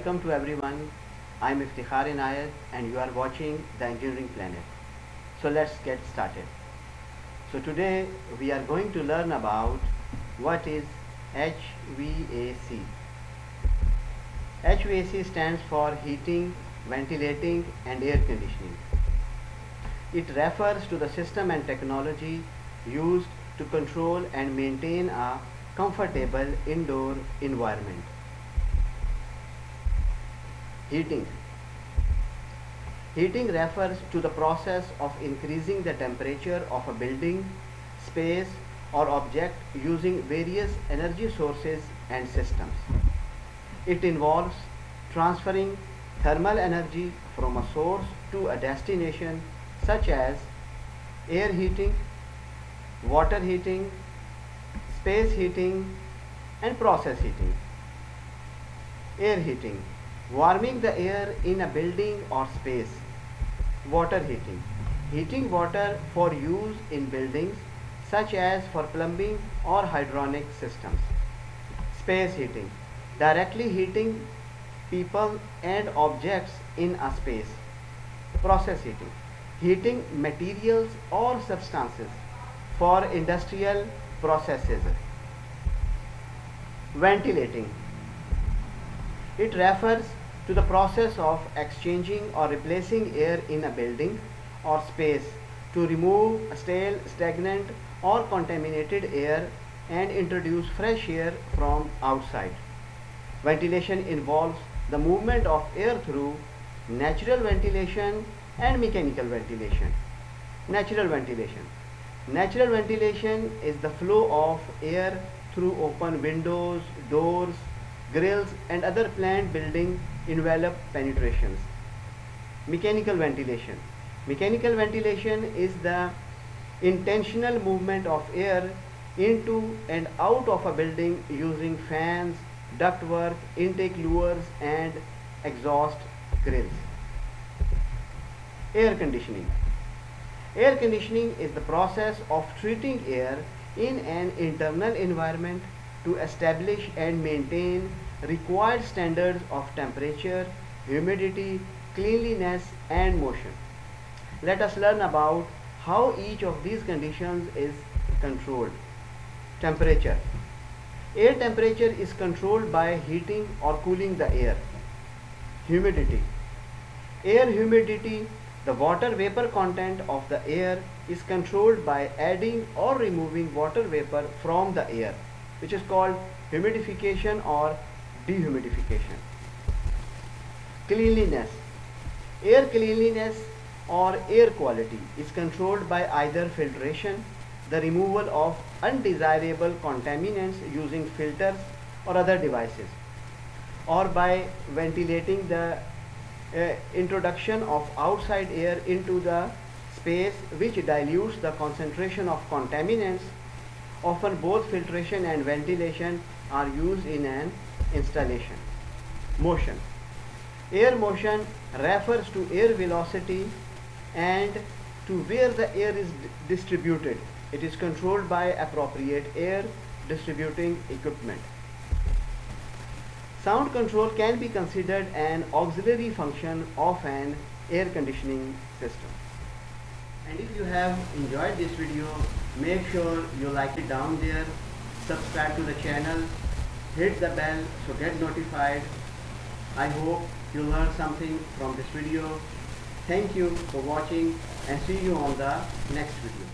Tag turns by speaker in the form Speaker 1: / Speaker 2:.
Speaker 1: welcome to everyone. I'm Iftikhar Inayat and you are watching The Engineering Planet. So let's get started. So today we are going to learn about what is HVAC. HVAC stands for heating, ventilating and air conditioning. It refers to the system and technology used to control and maintain a comfortable indoor environment. Heating. Heating refers to the process of increasing the temperature of a building, space or object using various energy sources and systems. It involves transferring thermal energy from a source to a destination such as air heating, water heating, space heating and process heating. Air heating, warming the air in a building or space. Water heating, heating water for use in buildings such as for plumbing or hydronic systems. Space heating, directly heating people and objects in a space. Process heating, heating materials or substances for industrial processes. Ventilating, it refers to the process of exchanging or replacing air in a building or space to remove stale, stagnant or contaminated air and introduce fresh air from outside. Ventilation involves the movement of air through natural ventilation and mechanical ventilation. Natural ventilation. Natural ventilation is the flow of air through open windows, doors, grills and other planned building envelope penetrations. Mechanical ventilation. Mechanical ventilation is the intentional movement of air into and out of a building using fans, ductwork, intake levers and exhaust grills. Air conditioning. Air conditioning is the process of treating air in an internal environment to establish and maintain required standards of temperature, humidity, cleanliness and motion. Let us learn about how each of these conditions is controlled. Temperature. Air temperature is controlled by heating or cooling the air. Humidity. Air humidity, the water vapor content of the air is controlled by adding or removing water vapor from the air, which is called humidification or dehumidification. Cleanliness. Air cleanliness or air quality is controlled by either filtration, the removal of undesirable contaminants using filters or other devices, or by ventilating the introduction of outside air into the space, which dilutes the concentration of contaminants. Often both filtration and ventilation are used in an installation. Motion. Air motion refers to air velocity and to where the air is distributed. It is controlled by appropriate air distributing equipment. Sound control can be considered an auxiliary function of an air conditioning system. And if you have enjoyed this video, make sure you like it down there, subscribe to the channel, hit the bell so get notified. I hope you learned something from this video. Thank you for watching and see you on the next video.